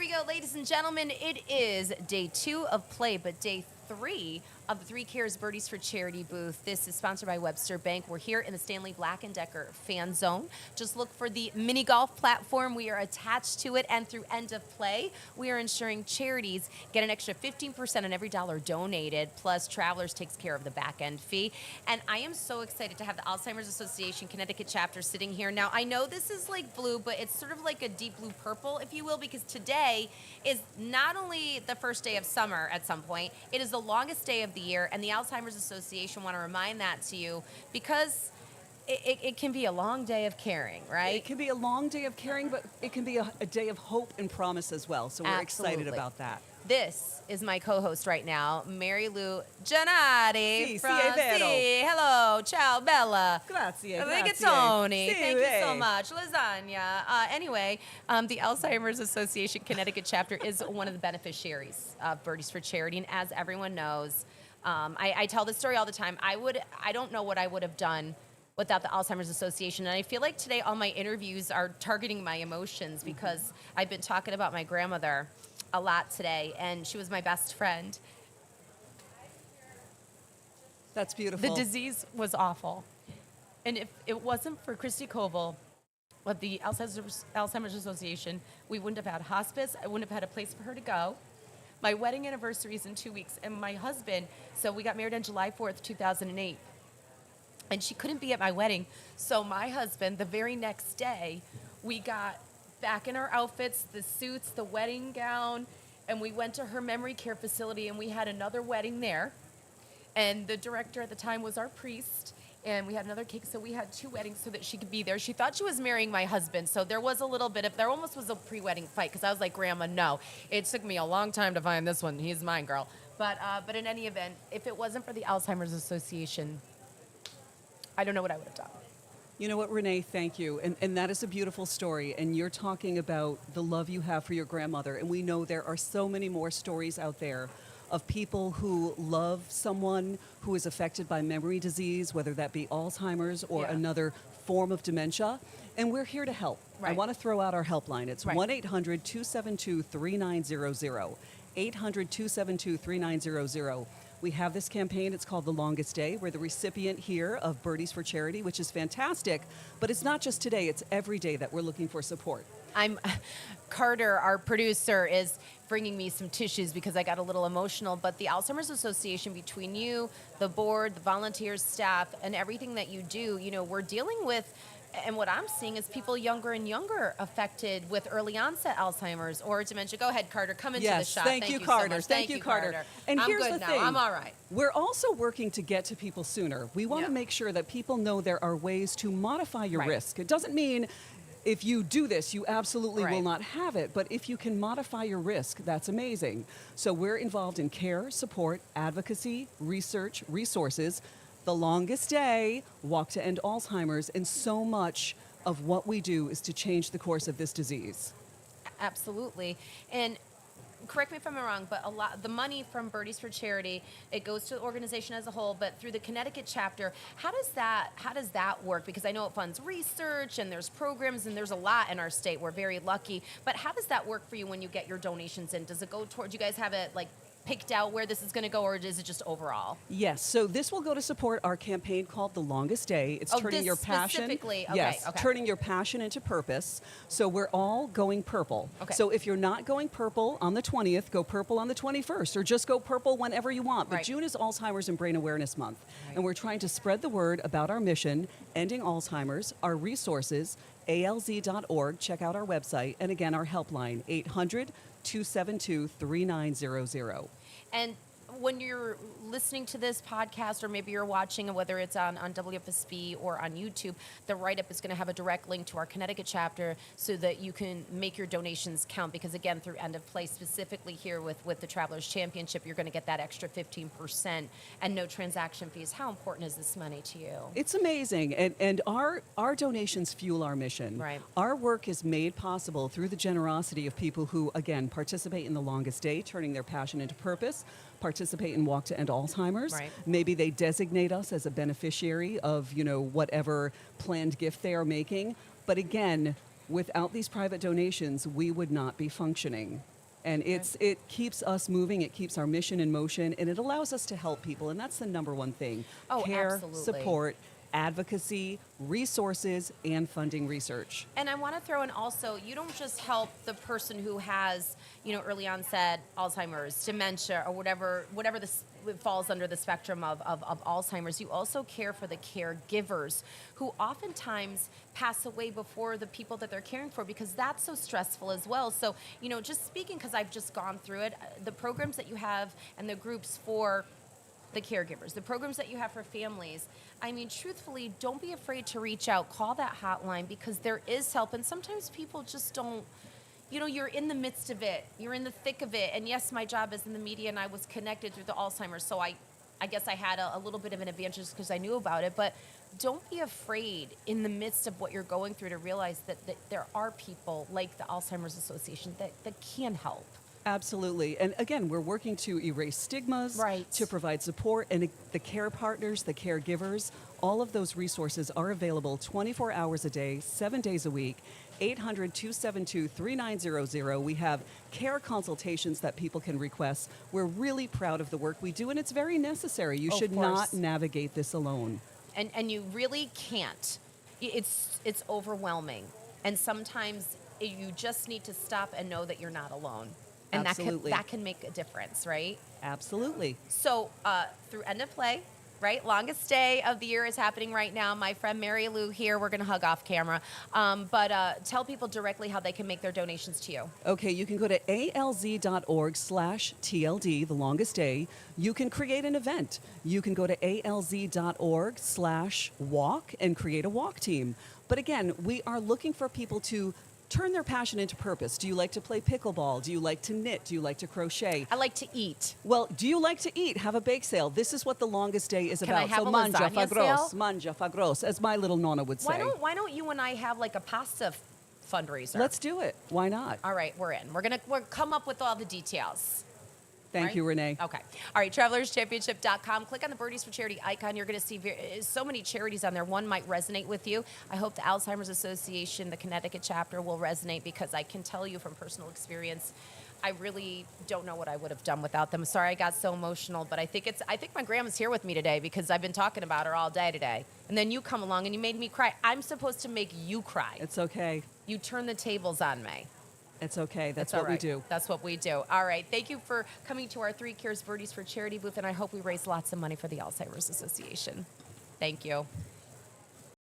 we go, ladies and gentlemen. It is day 2 of play, but day 3 of the 3 Cares Birdies for Charity booth. This is sponsored by Webster Bank. We're here in the Stanley Black & Decker fan zone. Just look for the mini golf platform. We are attached to it, and through end of play, we are ensuring charities get an extra 15% on every dollar donated, plus Travelers takes care of the back end fee. And I am so excited to have the Alzheimer's Association Connecticut chapter sitting here. Now, I know this is like blue, but it's sort of like a deep blue purple, if you will, because today is not only the first day of summer at some point, it is the longest day of the year, and the Alzheimer's Association want to remind that to you because it can be a long day of caring, right? It can be a long day of caring, but it can be a day of hope and promise as well. So we're excited about that. This is my co-host right now, MaryLou Gannotti from Hello, ciao, Bella. Grazie, Rigatoni. Thank you so much. Lasagna. Anyway, the Alzheimer's Association Connecticut chapter is one of the beneficiaries of Birdies for Charity, and as everyone knows, I tell this story all the time. I don't know what I would have done without the Alzheimer's Association. And I feel like today all my interviews are targeting my emotions because I've been talking about my grandmother a lot today, and she was my best friend. That's beautiful. The disease was awful. And if it wasn't for Christy Koval of the Alzheimer's Association, we wouldn't have had hospice. I wouldn't have had a place for her to go. My wedding anniversary is in 2 weeks, and my husband, so we got married on July 4th, 2008. And she couldn't be at my wedding. So my husband, the very next day, we got back in our outfits, the suits, the wedding gown, and we went to her memory care facility, and we had another wedding there. And the director at the time was our priest, and we had another cake, so we had 2 weddings so that she could be there. She thought she was marrying my husband, so there was a little bit of, there almost was a pre-wedding fight, because I was like, Grandma, no. It took me a long time to find this one. He's mine, girl. But in any event, if it wasn't for the Alzheimer's Association, I don't know what I would have done. You know what, Renee, thank you. And that is a beautiful story. And you're talking about the love you have for your grandmother. And we know there are so many more stories out there of people who love someone who is affected by memory disease, whether that be Alzheimer's or another form of dementia. And we're here to help. Right. I want to throw out our helpline. It's 1-800-272-3900. 800-272-3900. We have this campaign. It's called The Longest Day. We're the recipient here of Birdies for Charity, which is fantastic. But it's not just today. It's every day that we're looking for support. Carter, our producer, is bringing me some tissues because I got a little emotional. But the Alzheimer's Association, between you, the board, the volunteers, staff, and everything that you do, you know, we're dealing with, and what I'm seeing is people younger and younger affected with early onset Alzheimer's or dementia. Go ahead, Carter. Come into the shot. Thank you, Carter. So much. Thank you, Carter. And I'm here's good the now. thing. I'm all right. We're also working to get to people sooner. We want to make sure that people know there are ways to modify your risk. It doesn't mean if you do this, you absolutely will not have it. But if you can modify your risk, that's amazing. So we're involved in care, support, advocacy, research, resources, The Longest Day, Walk to End Alzheimer's, and so much of what we do is to change the course of this disease. Absolutely. And correct me if I'm wrong, but a lot the money from Birdies for Charity, it goes to the organization as a whole, but through the Connecticut chapter, how does that work? Because I know it funds research and there's programs and there's a lot in our state. We're very lucky. But how does that work for you when you get your donations in? Does it go toward, do you guys have it like picked out where this is going to go, or is it just overall? Yes, so this will go to support our campaign called The Longest Day. It's turning your passion. Specifically, turning your passion into purpose. So we're all going purple. Okay. So if you're not going purple on the 20th, go purple on the 21st, or just go purple whenever you want. But June is Alzheimer's and Brain Awareness Month, and we're trying to spread the word about our mission, ending Alzheimer's, our resources, alz.org. Check out our website, and again, our helpline, 800-272-3900. And when you're listening to this podcast, or maybe you're watching, whether it's on WFSB or on YouTube, the write-up is going to have a direct link to our Connecticut chapter so that you can make your donations count. Because again, through end of play, specifically here with the Travelers Championship, you're going to get that extra 15% and no transaction fees. How important is this money to you? It's amazing. And our donations fuel our mission. Right. Our work is made possible through the generosity of people who, again, participate in The Longest Day, turning their passion into purpose, participate in Walk to End Alzheimer's. Right. Maybe they designate us as a beneficiary of, whatever planned gift they are making. But again, without these private donations, we would not be functioning. And it keeps us moving, it keeps our mission in motion, and it allows us to help people. And that's the number one thing. Oh, Care, absolutely. support, advocacy, resources, and funding research. And I want to throw in also, you don't just help the person who has, early onset Alzheimer's, dementia, or whatever this falls under the spectrum of Alzheimer's. You also care for the caregivers who oftentimes pass away before the people that they're caring for, because that's so stressful as well. So, just speaking, because I've just gone through it, the programs that you have and the groups for the caregivers, the programs that you have for families. I mean, truthfully, don't be afraid to reach out, call that hotline, because there is help. And sometimes people just don't, you're in the midst of it, you're in the thick of it. And yes, my job is in the media, and I was connected through the Alzheimer's. So I guess I had a little bit of an advantage because I knew about it. But don't be afraid in the midst of what you're going through to realize that there are people like the Alzheimer's Association that can help. Absolutely. And again, we're working to erase stigmas, Right. to provide support, and the care partners, the caregivers, all of those resources are available 24 hours a day, 7 days a week. 800-272-3900. We have care consultations that people can request. We're really proud of the work we do, and it's very necessary. You should not navigate this alone. And you really can't. It's overwhelming. And sometimes you just need to stop and know that you're not alone. And Absolutely. that can make a difference, right? Absolutely. So through End of Play, right? Longest day of the year is happening right now. My friend MaryLou here, we're going to hug off camera. But tell people directly how they can make their donations to you. Okay, you can go to alz.org/TLD, the longest day. You can create an event. You can go to alz.org/walk and create a walk team. But again, we are looking for people to turn their passion into purpose. Do you like to play pickleball? Do you like to knit? Do you like to crochet? I like to eat. Well, do you like to eat? Have a bake sale. This is what the longest day is Can about. I have So a manja lasagna fa gros, sale? manja fa gros, as my little nonna would say. Why don't you and I have like a pasta fundraiser? Let's do it. Why not? All right, we're in. We're come up with all the details. Thank right? you, Renee. Okay. All right, travelerschampionship.com. Click on the Birdies for Charity icon. You're going to see so many charities on there. One might resonate with you. I hope the Alzheimer's Association, the Connecticut chapter, will resonate, because I can tell you from personal experience, I really don't know what I would have done without them. Sorry I got so emotional, but I think my grandma's here with me today because I've been talking about her all day today. And then you come along and you made me cry. I'm supposed to make you cry. It's okay. You turn the tables on me. It's okay. That's all what right. we do. That's what we do. All right. Thank you for coming to our 3 Cares Birdies for Charity booth, and I hope we raise lots of money for the Alzheimer's Association. Thank you.